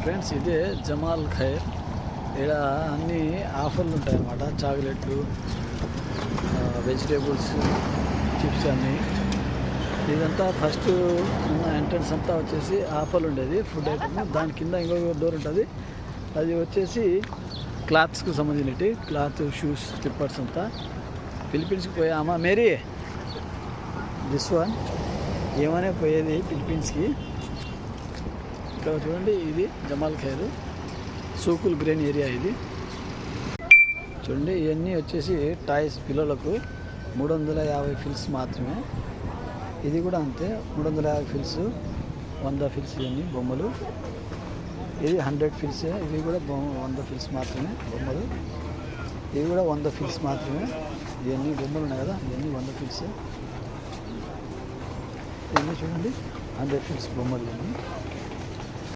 Friends ఇదే జమాల్ ఖైర్. ఇక్కడ అన్ని ఆఫర్లు ఉంటాయన్నమాట. చాక్లెట్లు, వెజిటేబుల్స్, చిప్స్ అన్నీ. ఇదంతా ఫస్ట్ ఉన్న ఎంట్రన్స్ అంతా వచ్చేసి ఆఫర్లు ఉండేది ఫుడ్ ఐటమ్. దాని కింద ఇంకొక డోర్ ఉంటుంది, అది వచ్చేసి క్లాత్స్కి సంబంధించినవి. క్లాత్, షూస్, స్లిప్పర్స్ అంతా. ఫిలిప్పీన్స్కి పోయామా మేరీ? దిస్ వన్ ఏమనే పోయేది ఫిలిప్పీన్స్కి. ఇక్కడ చూడండి, ఇది జమాల్ ఖైర్ సూకుల్ గ్రెయిన్ ఏరియా. ఇది చూడండి, ఇవన్నీ వచ్చేసి టాయ్స్ పిల్లలకు 350 ఫిల్స్ మాత్రమే. ఇది కూడా అంతే, 350 ఫిల్స్, 100 ఫిల్స్. ఇవన్నీ బొమ్మలు. ఇది 100 ఫిల్స్. ఇవి కూడా 100 ఫిల్స్ మాత్రమే బొమ్మలు. ఇవి కూడా 100 ఫిల్స్ మాత్రమే. ఇవన్నీ బొమ్మలు ఉన్నాయి కదా, ఇవన్నీ 100 ఫిల్స్. ఇవన్నీ చూడండి 100 ఫిల్స్ బొమ్మలు. ఇవన్నీ